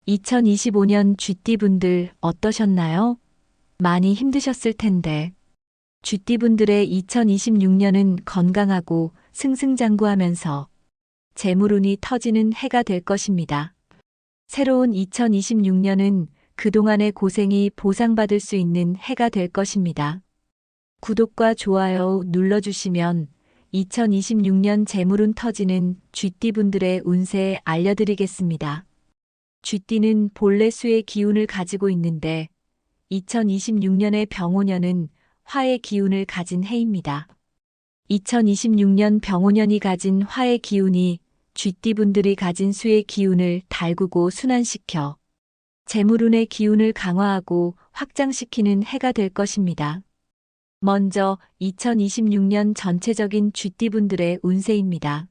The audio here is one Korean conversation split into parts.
2025년 쥐띠분들 어떠셨나요? 많이 힘드셨을 텐데. 쥐띠분들의 2026년은 건강하고 승승장구하면서 재물운이 터지는 해가 될 것입니다. 새로운 2026년은 그동안의 고생이 보상받을 수 있는 해가 될 것입니다. 구독과 좋아요 눌러주시면 2026년 재물운 터지는 쥐띠분들의 운세 알려드리겠습니다. 쥐띠는 본래 수의 기운을 가지고 있는데 2026년의 병오년은 화의 기운을 가진 해입니다. 2026년 병오년이 가진 화의 기운이 쥐띠분들이 가진 수의 기운을 달구고 순환시켜 재물운의 기운을 강화하고 확장시키는 해가 될 것입니다. 먼저 2026년 전체적인 쥐띠분들의 운세입니다.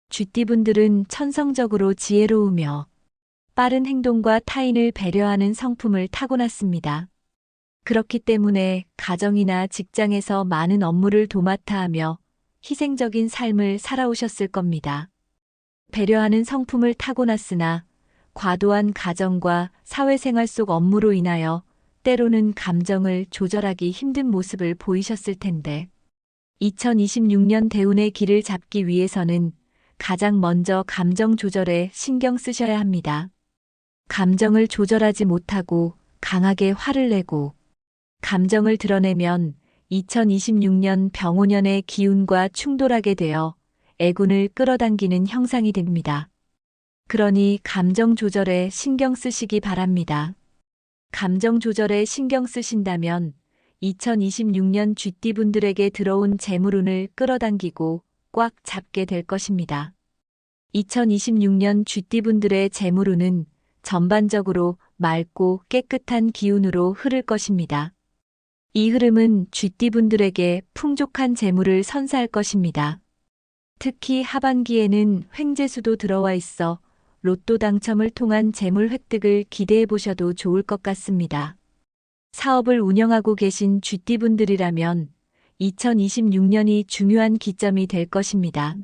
쥐띠분들은 천성적으로 지혜로우며 빠른 행동과 타인을 배려하는 성품을 타고났습니다. 그렇기 때문에 가정이나 직장에서 많은 업무를 도맡아 하며 희생적인 삶을 살아오셨을 겁니다. 배려하는 성품을 타고났으나 과도한 가정과 사회생활 속 업무로 인하여 때로는 감정을 조절하기 힘든 모습을 보이셨을 텐데 2026년 대운의 길을 잡기 위해서는 가장 먼저 감정 조절에 신경 쓰셔야 합니다. 감정을 조절하지 못하고 강하게 화를 내고 감정을 드러내면 2026년 병오년의 기운과 충돌하게 되어 애군을 끌어당기는 형상이 됩니다. 그러니 감정 조절에 신경 쓰시기 바랍니다. 감정 조절에 신경 쓰신다면 2026년 쥐띠분들에게 들어온 재물운을 끌어당기고 꽉 잡게 될 것입니다. 2026년 쥐띠분들의 재물운은 전반적으로 맑고 깨끗한 기운으로 흐를 것입니다. 이 흐름은 쥐띠분들에게 풍족한 재물을 선사할 것입니다. 특히 하반기에는 횡재수도 들어와 있어 로또 당첨을 통한 재물 획득을 기대해 보셔도 좋을 것 같습니다. 사업을 운영하고 계신 쥐띠분들이라면 2026년이 중요한 기점이 될 것입니다.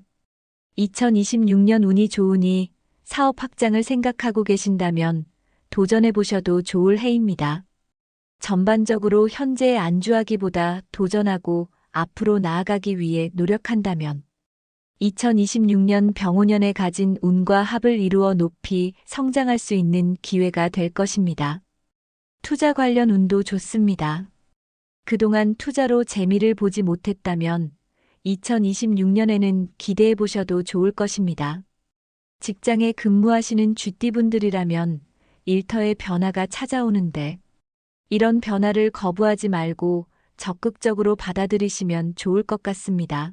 2026년 운이 좋으니 사업 확장을 생각하고 계신다면 도전해 보셔도 좋을 해입니다. 전반적으로 현재에 안주하기보다 도전하고 앞으로 나아가기 위해 노력한다면 2026년 병오년에 가진 운과 합을 이루어 높이 성장할 수 있는 기회가 될 것입니다. 투자 관련 운도 좋습니다. 그동안 투자로 재미를 보지 못했다면 2026년에는 기대해 보셔도 좋을 것입니다. 직장에 근무하시는 쥐띠분들이라면 일터에 변화가 찾아오는데 이런 변화를 거부하지 말고 적극적으로 받아들이시면 좋을 것 같습니다.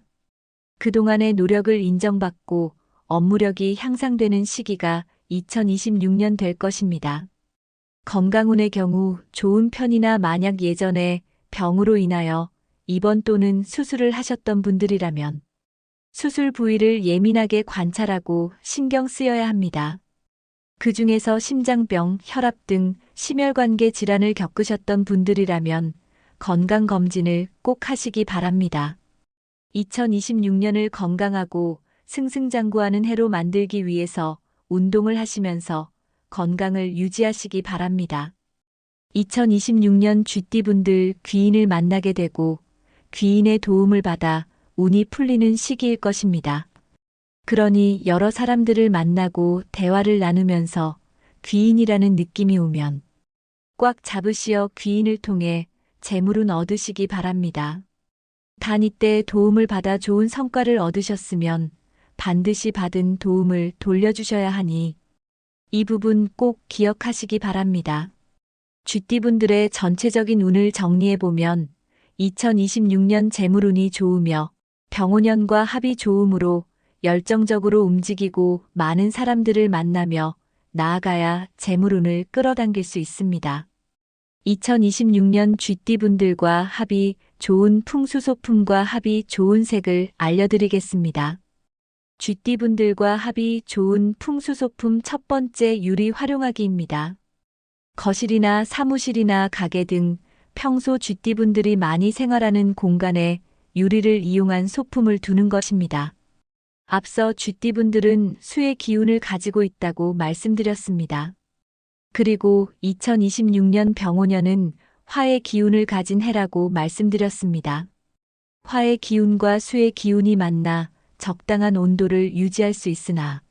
그동안의 노력을 인정받고 업무력이 향상되는 시기가 2026년 될 것입니다. 건강운의 경우 좋은 편이나 만약 예전에 병으로 인하여 입원 또는 수술을 하셨던 분들이라면 수술 부위를 예민하게 관찰하고 신경 쓰여야 합니다. 그 중에서 심장병, 혈압 등 심혈관계 질환을 겪으셨던 분들이라면 건강검진을 꼭 하시기 바랍니다. 2026년을 건강하고 승승장구하는 해로 만들기 위해서 운동을 하시면서 건강을 유지하시기 바랍니다. 2026년 쥐띠분들 귀인을 만나게 되고 귀인의 도움을 받아 운이 풀리는 시기일 것입니다. 그러니 여러 사람들을 만나고 대화를 나누면서 귀인이라는 느낌이 오면 꽉 잡으시어 귀인을 통해 재물운 얻으시기 바랍니다. 단 이때 도움을 받아 좋은 성과를 얻으셨으면 반드시 받은 도움을 돌려주셔야 하니 이 부분 꼭 기억하시기 바랍니다. 쥐띠분들의 전체적인 운을 정리해보면 2026년 재물운이 좋으며 병오년과 합이 좋으므로 열정적으로 움직이고 많은 사람들을 만나며 나아가야 재물운을 끌어당길 수 있습니다. 2026년 쥐띠분들과 합이 좋은 풍수소품과 합이 좋은 색을 알려드리겠습니다. 쥐띠분들과 합이 좋은 풍수소품 첫 번째 유리 활용하기입니다. 거실이나 사무실이나 가게 등 평소 쥐띠분들이 많이 생활하는 공간에 유리를 이용한 소품을 두는 것입니다. 앞서 쥐띠분들은 수의 기운을 가지고 있다고 말씀드렸습니다. 그리고 2026년 병오년은 화의 기운을 가진 해라고 말씀드렸습니다. 화의 기운과 수의 기운이 만나 적당한 온도를 유지할 수 있으나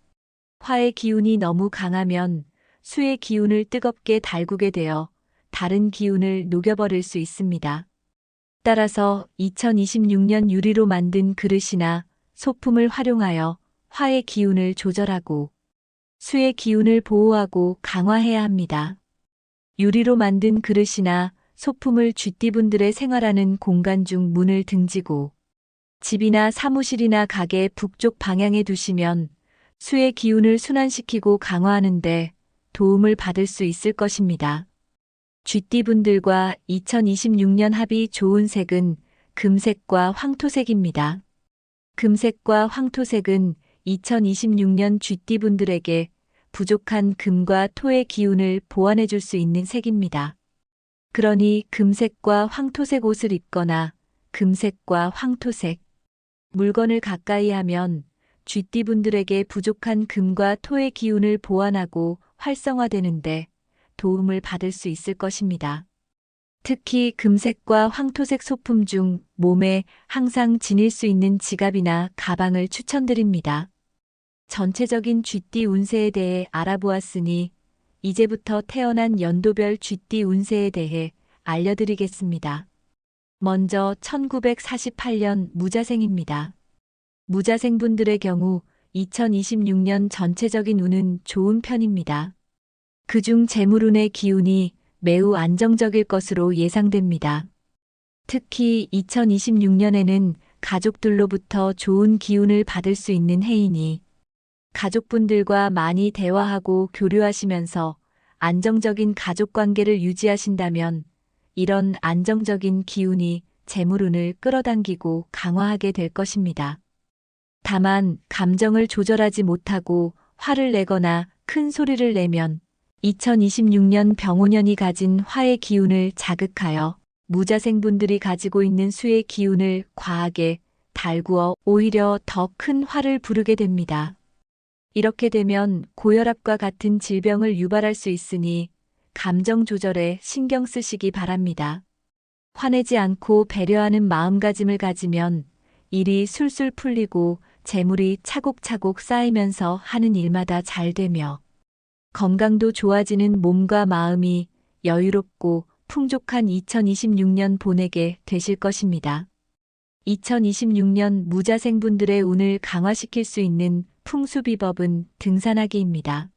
화의 기운이 너무 강하면 수의 기운을 뜨겁게 달구게 되어 다른 기운을 녹여버릴 수 있습니다. 따라서 2026년 유리로 만든 그릇이나 소품을 활용하여 화의 기운을 조절하고 수의 기운을 보호하고 강화해야 합니다. 유리로 만든 그릇이나 소품을 쥐띠분들의 생활하는 공간 중 문을 등지고 집이나 사무실이나 가게 북쪽 방향에 두시면 수의 기운을 순환시키고 강화하는 데 도움을 받을 수 있을 것입니다. 쥐띠분들과 2026년 합이 좋은 색은 금색과 황토색입니다. 금색과 황토색은 2026년 쥐띠분들에게 부족한 금과 토의 기운을 보완해 줄 수 있는 색입니다. 그러니 금색과 황토색 옷을 입거나 금색과 황토색 물건을 가까이 하면 쥐띠분들에게 부족한 금과 토의 기운을 보완하고 활성화되는데 도움을 받을 수 있을 것입니다. 특히 금색과 황토색 소품 중 몸에 항상 지닐 수 있는 지갑이나 가방을 추천드립니다. 전체적인 쥐띠 운세에 대해 알아보았으니 이제부터 태어난 연도별 쥐띠 운세에 대해 알려드리겠습니다. 먼저 1948년 무자생입니다. 무자생분들의 경우 2026년 전체적인 운은 좋은 편입니다. 그중 재물운의 기운이 매우 안정적일 것으로 예상됩니다. 특히 2026년에는 가족들로부터 좋은 기운을 받을 수 있는 해이니 가족분들과 많이 대화하고 교류하시면서 안정적인 가족관계를 유지하신다면 이런 안정적인 기운이 재물운을 끌어당기고 강화하게 될 것입니다. 다만 감정을 조절하지 못하고 화를 내거나 큰 소리를 내면 2026년 병오년이 가진 화의 기운을 자극하여 무자생분들이 가지고 있는 수의 기운을 과하게 달구어 오히려 더 큰 화를 부르게 됩니다. 이렇게 되면 고혈압과 같은 질병을 유발할 수 있으니 감정 조절에 신경 쓰시기 바랍니다. 화내지 않고 배려하는 마음가짐을 가지면 일이 술술 풀리고 재물이 차곡차곡 쌓이면서 하는 일마다 잘 되며 건강도 좋아지는 몸과 마음이 여유롭고 풍족한 2026년 보내게 되실 것입니다. 2026년 무자생분들의 운을 강화시킬 수 있는 풍수비법은 등산하기입니다.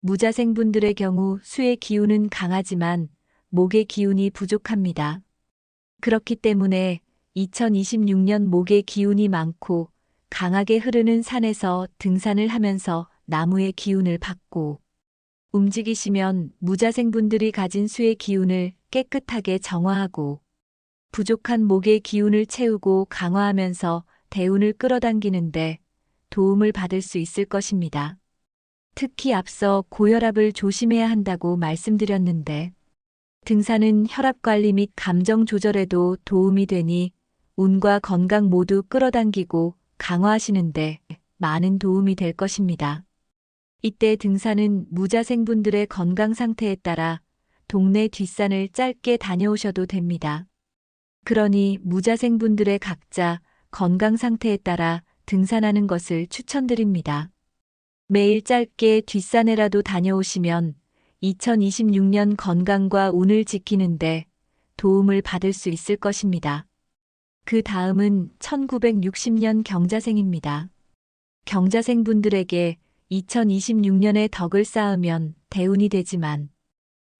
무자생분들의 경우 수의 기운은 강하지만 목의 기운이 부족합니다. 그렇기 때문에 2026년 목의 기운이 많고 강하게 흐르는 산에서 등산을 하면서 나무의 기운을 받고 움직이시면 무자생분들이 가진 수의 기운을 깨끗하게 정화하고 부족한 목의 기운을 채우고 강화하면서 대운을 끌어당기는데 도움을 받을 수 있을 것입니다. 특히 앞서 고혈압을 조심해야 한다고 말씀드렸는데 등산은 혈압 관리 및 감정 조절에도 도움이 되니 운과 건강 모두 끌어당기고 강화하시는데 많은 도움이 될 것입니다. 이때 등산은 무자생분들의 건강 상태에 따라 동네 뒷산을 짧게 다녀오셔도 됩니다. 그러니 무자생분들의 각자 건강 상태에 따라 등산하는 것을 추천드립니다. 매일 짧게 뒷산에라도 다녀오시면 2026년 건강과 운을 지키는데 도움을 받을 수 있을 것입니다. 그 다음은 1960년 경자생입니다. 경자생분들에게 2026년에 덕을 쌓으면 대운이 되지만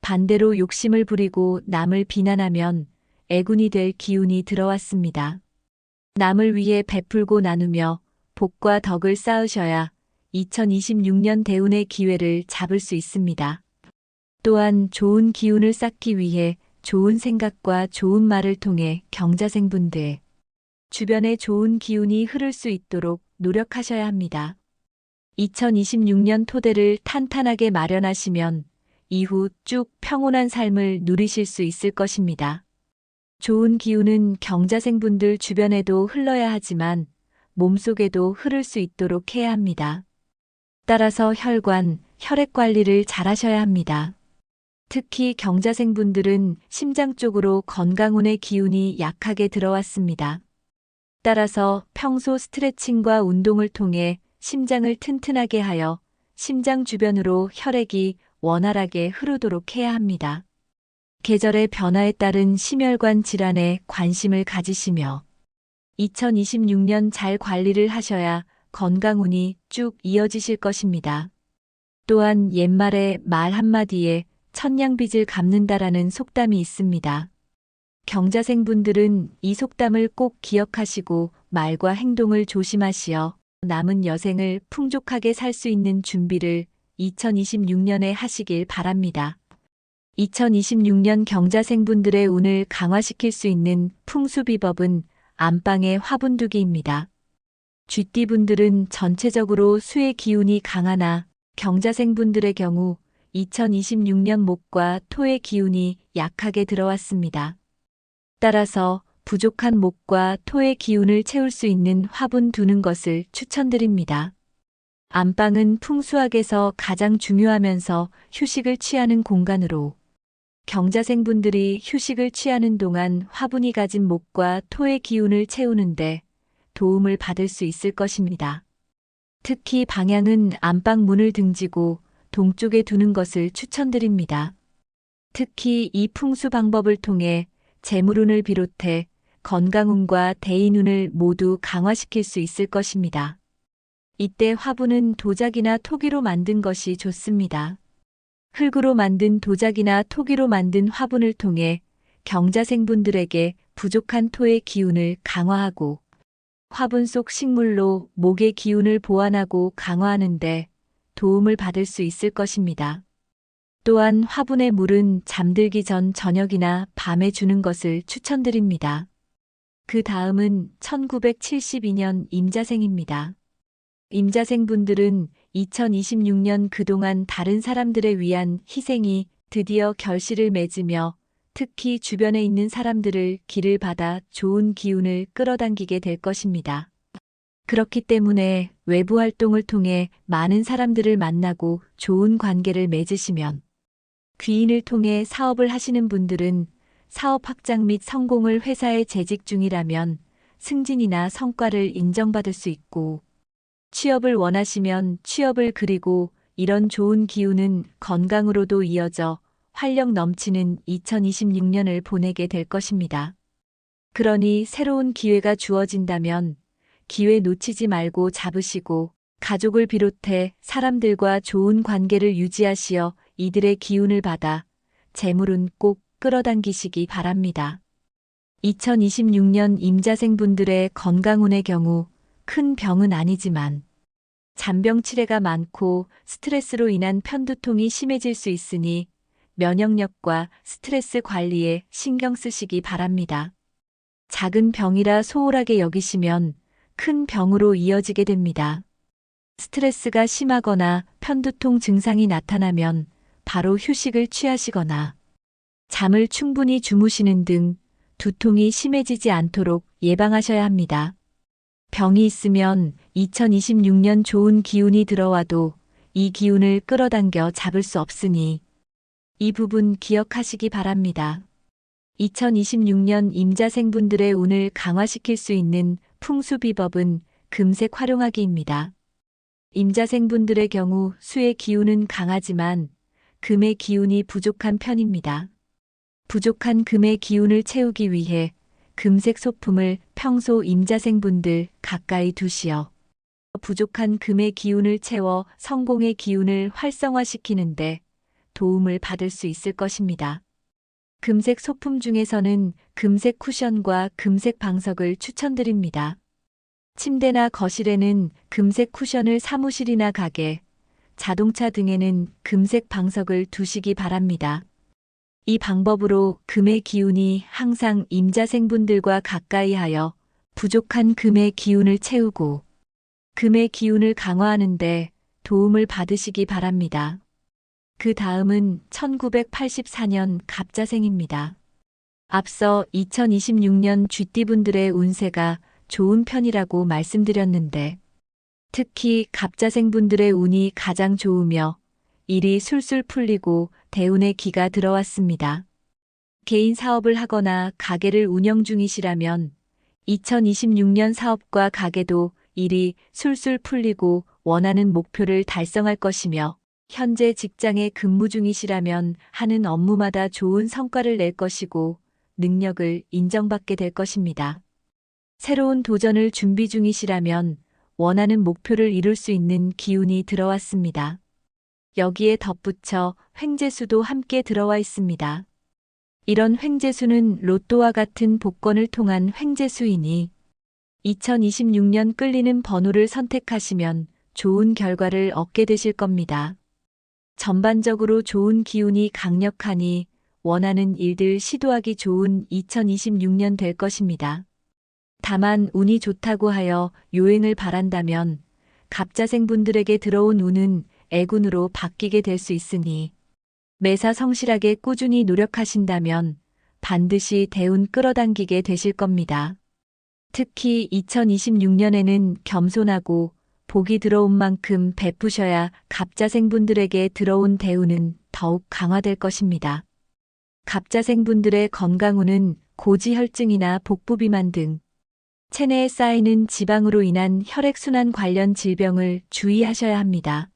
반대로 욕심을 부리고 남을 비난하면 애군이 될 기운이 들어왔습니다. 남을 위해 베풀고 나누며 복과 덕을 쌓으셔야 2026년 대운의 기회를 잡을 수 있습니다. 또한 좋은 기운을 쌓기 위해 좋은 생각과 좋은 말을 통해 경자생분들 주변에 좋은 기운이 흐를 수 있도록 노력하셔야 합니다. 2026년 토대를 탄탄하게 마련하시면 이후 쭉 평온한 삶을 누리실 수 있을 것입니다. 좋은 기운은 경자생분들 주변에도 흘러야 하지만 몸속에도 흐를 수 있도록 해야 합니다. 따라서 혈관, 혈액 관리를 잘 하셔야 합니다. 특히 경자생분들은 심장 쪽으로 건강운의 기운이 약하게 들어왔습니다. 따라서 평소 스트레칭과 운동을 통해 심장을 튼튼하게 하여 심장 주변으로 혈액이 원활하게 흐르도록 해야 합니다. 계절의 변화에 따른 심혈관 질환에 관심을 가지시며 2026년 잘 관리를 하셔야 건강운이 쭉 이어지실 것입니다. 또한 옛말에 말 한마디에 천냥빚을 갚는다라는 속담이 있습니다. 경자생분들은 이 속담을 꼭 기억하시고 말과 행동을 조심하시어 남은 여생을 풍족하게 살 수 있는 준비를 2026년에 하시길 바랍니다. 2026년 경자생분들의 운을 강화시킬 수 있는 풍수비법은 안방의 화분두기입니다. 쥐띠분들은 전체적으로 수의 기운이 강하나 경자생분들의 경우 2026년 목과 토의 기운이 약하게 들어왔습니다. 따라서 부족한 목과 토의 기운을 채울 수 있는 화분 두는 것을 추천드립니다. 안방은 풍수학에서 가장 중요하면서 휴식을 취하는 공간으로 경자생분들이 휴식을 취하는 동안 화분이 가진 목과 토의 기운을 채우는데 도움을 받을 수 있을 것입니다. 특히 방향은 안방 문을 등지고 동쪽에 두는 것을 추천드립니다. 특히 이 풍수 방법을 통해 재물운을 비롯해 건강운과 대인운을 모두 강화시킬 수 있을 것입니다. 이때 화분은 도자기나 토기로 만든 것이 좋습니다. 흙으로 만든 도자기나 토기로 만든 화분을 통해 경자생분들에게 부족한 토의 기운을 강화하고 화분 속 식물로 목의 기운을 보완하고 강화하는 데 도움을 받을 수 있을 것입니다. 또한 화분의 물은 잠들기 전 저녁이나 밤에 주는 것을 추천드립니다. 그 다음은 1972년 임자생입니다. 임자생분들은 2026년 그동안 다른 사람들을 위한 희생이 드디어 결실을 맺으며 특히 주변에 있는 사람들을 길을 받아 좋은 기운을 끌어당기게 될 것입니다. 그렇기 때문에 외부 활동을 통해 많은 사람들을 만나고 좋은 관계를 맺으시면 귀인을 통해 사업을 하시는 분들은 사업 확장 및 성공을 회사에 재직 중이라면 승진이나 성과를 인정받을 수 있고 취업을 원하시면 취업을 그리고 이런 좋은 기운은 건강으로도 이어져 활력 넘치는 2026년을 보내게 될 것입니다. 그러니 새로운 기회가 주어진다면 기회 놓치지 말고 잡으시고 가족을 비롯해 사람들과 좋은 관계를 유지하시어 이들의 기운을 받아 재물은 꼭 끌어당기시기 바랍니다. 2026년 임자생분들의 건강운의 경우 큰 병은 아니지만 잔병 치레가 많고 스트레스로 인한 편두통이 심해질 수 있으니 면역력과 스트레스 관리에 신경 쓰시기 바랍니다. 작은 병이라 소홀하게 여기시면 큰 병으로 이어지게 됩니다. 스트레스가 심하거나 편두통 증상이 나타나면 바로 휴식을 취하시거나 잠을 충분히 주무시는 등 두통이 심해지지 않도록 예방하셔야 합니다. 병이 있으면 2026년 좋은 기운이 들어와도 이 기운을 끌어당겨 잡을 수 없으니 이 부분 기억하시기 바랍니다. 2026년 임자생분들의 운을 강화시킬 수 있는 풍수비법은 금색 활용하기입니다. 임자생분들의 경우 수의 기운은 강하지만 금의 기운이 부족한 편입니다. 부족한 금의 기운을 채우기 위해 금색 소품을 평소 임자생분들 가까이 두시어 부족한 금의 기운을 채워 성공의 기운을 활성화시키는데 도움을 받을 수 있을 것입니다. 금색 소품 중에서는 금색 쿠션과 금색 방석을 추천드립니다. 침대나 거실에는 금색 쿠션을 사무실이나 가게, 자동차 등에는 금색 방석을 두시기 바랍니다. 이 방법으로 금의 기운이 항상 임자생분들과 가까이 하여 부족한 금의 기운을 채우고 금의 기운을 강화하는 데 도움을 받으시기 바랍니다. 그 다음은 1984년 갑자생입니다. 앞서 2026년 쥐띠분들의 운세가 좋은 편이라고 말씀드렸는데 특히 갑자생분들의 운이 가장 좋으며 일이 술술 풀리고 대운의 기가 들어왔습니다. 개인 사업을 하거나 가게를 운영 중이시라면 2026년 사업과 가게도 일이 술술 풀리고 원하는 목표를 달성할 것이며, 현재 직장에 근무 중이시라면 하는 업무마다 좋은 성과를 낼 것이고 능력을 인정받게 될 것입니다. 새로운 도전을 준비 중이시라면 원하는 목표를 이룰 수 있는 기운이 들어왔습니다. 여기에 덧붙여 횡재수도 함께 들어와 있습니다. 이런 횡재수는 로또와 같은 복권을 통한 횡재수이니 2026년 끌리는 번호를 선택하시면 좋은 결과를 얻게 되실 겁니다. 전반적으로 좋은 기운이 강력하니 원하는 일들 시도하기 좋은 2026년 될 것입니다. 다만 운이 좋다고 하여 요행을 바란다면 갑자생분들에게 들어온 운은 애군으로 바뀌게 될 수 있으니 매사 성실하게 꾸준히 노력하신다면 반드시 대운 끌어당기게 되실 겁니다. 특히 2026년에는 겸손하고 복이 들어온 만큼 베푸셔야 갑자생분들에게 들어온 대운은 더욱 강화될 것입니다. 갑자생분들의 건강운은 고지혈증이나 복부비만 등 체내에 쌓이는 지방으로 인한 혈액순환 관련 질병을 주의하셔야 합니다.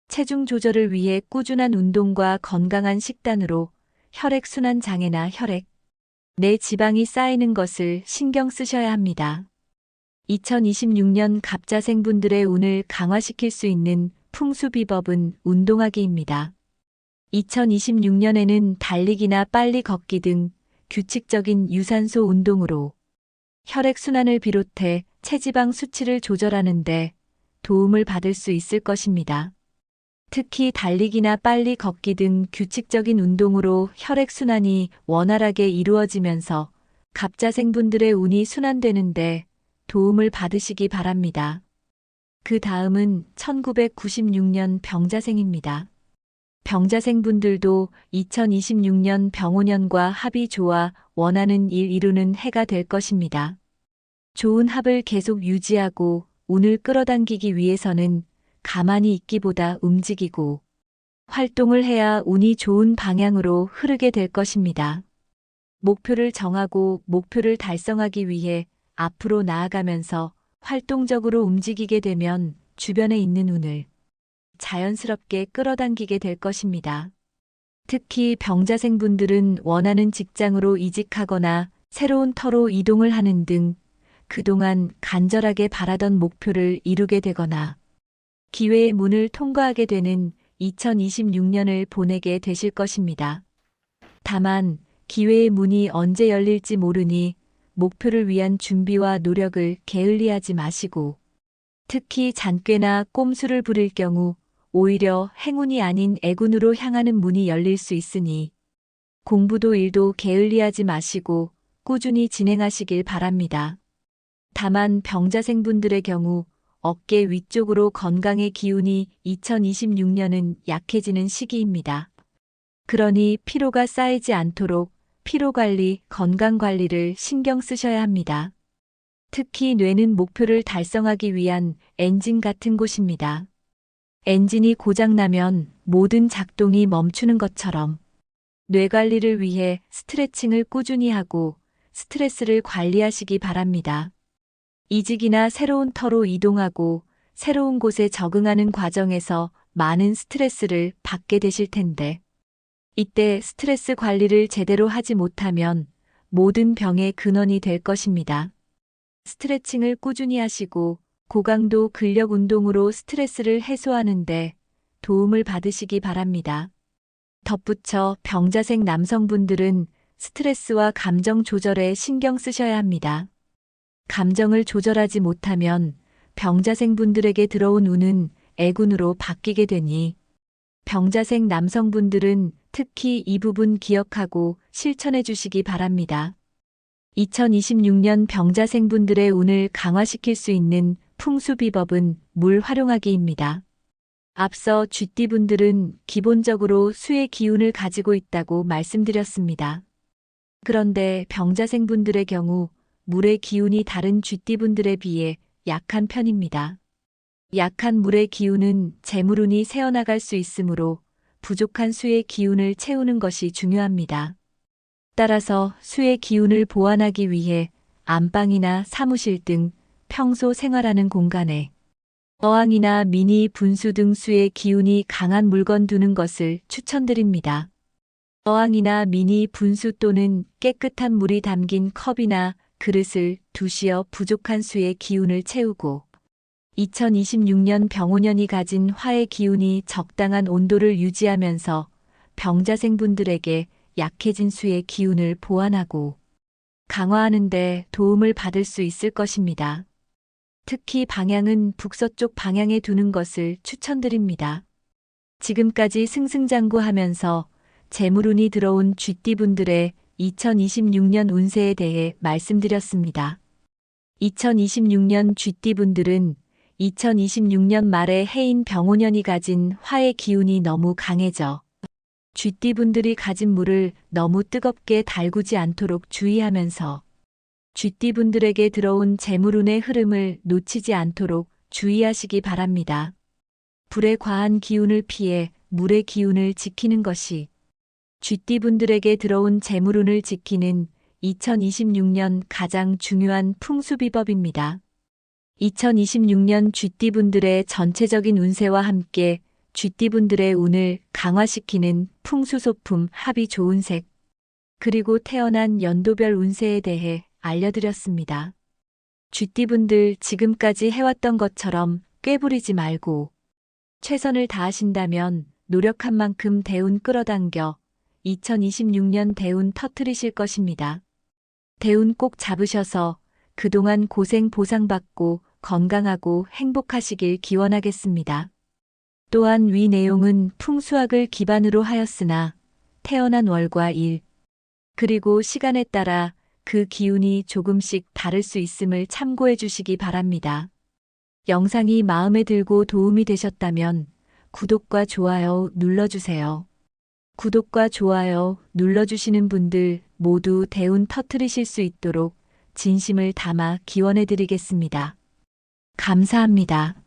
체중 조절을 위해 꾸준한 운동과 건강한 식단으로 혈액순환 장애나 혈액 내 지방이 쌓이는 것을 신경 쓰셔야 합니다. 2026년 갑자생분들의 운을 강화시킬 수 있는 풍수비법은 운동하기입니다. 2026년에는 달리기나 빨리 걷기 등 규칙적인 유산소 운동으로 혈액순환을 비롯해 체지방 수치를 조절하는 데 도움을 받을 수 있을 것입니다. 특히 달리기나 빨리 걷기 등 규칙적인 운동으로 혈액순환이 원활하게 이루어지면서 갑자생분들의 운이 순환되는데 도움을 받으시기 바랍니다. 그 다음은 1996년 병자생입니다. 병자생분들도 2026년 병오년과 합이 좋아 원하는 일 이루는 해가 될 것입니다. 좋은 합을 계속 유지하고 운을 끌어당기기 위해서는 가만히 있기보다 움직이고 활동을 해야 운이 좋은 방향으로 흐르게 될 것입니다. 목표를 정하고 목표를 달성하기 위해 앞으로 나아가면서 활동적으로 움직이게 되면 주변에 있는 운을 자연스럽게 끌어당기게 될 것입니다. 특히 병자생분들은 원하는 직장으로 이직하거나 새로운 터로 이동을 하는 등 그동안 간절하게 바라던 목표를 이루게 되거나 기회의 문을 통과하게 되는 2026년을 보내게 되실 것입니다. 다만 기회의 문이 언제 열릴지 모르니 목표를 위한 준비와 노력을 게을리하지 마시고, 특히 잔꾀나 꼼수를 부릴 경우 오히려 행운이 아닌 애군으로 향하는 문이 열릴 수 있으니 공부도 일도 게을리하지 마시고 꾸준히 진행하시길 바랍니다. 다만 병자생분들의 경우 어깨 위쪽으로 건강의 기운이 2026년은 약해지는 시기입니다. 그러니 피로가 쌓이지 않도록 피로관리, 건강관리를 신경 쓰셔야 합니다. 특히 뇌는 목표를 달성하기 위한 엔진 같은 곳입니다. 엔진이 고장나면 모든 작동이 멈추는 것처럼 뇌 관리를 위해 스트레칭을 꾸준히 하고 스트레스를 관리하시기 바랍니다. 이직이나 새로운 터로 이동하고 새로운 곳에 적응하는 과정에서 많은 스트레스를 받게 되실 텐데, 이때 스트레스 관리를 제대로 하지 못하면 모든 병의 근원이 될 것입니다. 스트레칭을 꾸준히 하시고 고강도 근력 운동으로 스트레스를 해소하는데 도움을 받으시기 바랍니다. 덧붙여 병자생 남성분들은 스트레스와 감정 조절에 신경 쓰셔야 합니다. 감정을 조절하지 못하면 병자생분들에게 들어온 운은 애군으로 바뀌게 되니 병자생 남성분들은 특히 이 부분 기억하고 실천해 주시기 바랍니다. 2026년 병자생분들의 운을 강화시킬 수 있는 풍수비법은 물 활용하기입니다. 앞서 쥐띠분들은 기본적으로 수의 기운을 가지고 있다고 말씀드렸습니다. 그런데 병자생분들의 경우 물의 기운이 다른 쥐띠분들에 비해 약한 편입니다. 약한 물의 기운은 재물운이 새어나갈 수 있으므로 부족한 수의 기운을 채우는 것이 중요합니다. 따라서 수의 기운을 보완하기 위해 안방이나 사무실 등 평소 생활하는 공간에 어항이나 미니 분수 등 수의 기운이 강한 물건 두는 것을 추천드립니다. 어항이나 미니 분수 또는 깨끗한 물이 담긴 컵이나 그릇을 두시어 부족한 수의 기운을 채우고 2026년 병오년이 가진 화의 기운이 적당한 온도를 유지하면서 병자생분들에게 약해진 수의 기운을 보완하고 강화하는 데 도움을 받을 수 있을 것입니다. 특히 방향은 북서쪽 방향에 두는 것을 추천드립니다. 지금까지 승승장구하면서 재물운이 들어온 쥐띠분들의 2026년 운세에 대해 말씀드렸습니다. 2026년 쥐띠분들은 2026년 말에 해인 병오년이 가진 화의 기운이 너무 강해져 쥐띠분들이 가진 물을 너무 뜨겁게 달구지 않도록 주의하면서 쥐띠분들에게 들어온 재물운의 흐름을 놓치지 않도록 주의하시기 바랍니다. 불의 과한 기운을 피해 물의 기운을 지키는 것이 쥐띠분들에게 들어온 재물운을 지키는 2026년 가장 중요한 풍수비법입니다. 2026년 쥐띠분들의 전체적인 운세와 함께 쥐띠분들의 운을 강화시키는 풍수소품 합이 좋은 색, 그리고 태어난 연도별 운세에 대해 알려드렸습니다. 쥐띠분들 지금까지 해왔던 것처럼 꾀부리지 말고 최선을 다하신다면 노력한 만큼 대운 끌어당겨 2026년 대운 터뜨리실 것입니다. 대운 꼭 잡으셔서 그동안 고생 보상받고 건강하고 행복하시길 기원하겠습니다. 또한 위 내용은 풍수학을 기반으로 하였으나 태어난 월과 일, 그리고 시간에 따라 그 기운이 조금씩 다를 수 있음을 참고해 주시기 바랍니다. 영상이 마음에 들고 도움이 되셨다면 구독과 좋아요 눌러주세요. 구독과 좋아요 눌러주시는 분들 모두 대운 터뜨리실 수 있도록 진심을 담아 기원해 드리겠습니다. 감사합니다.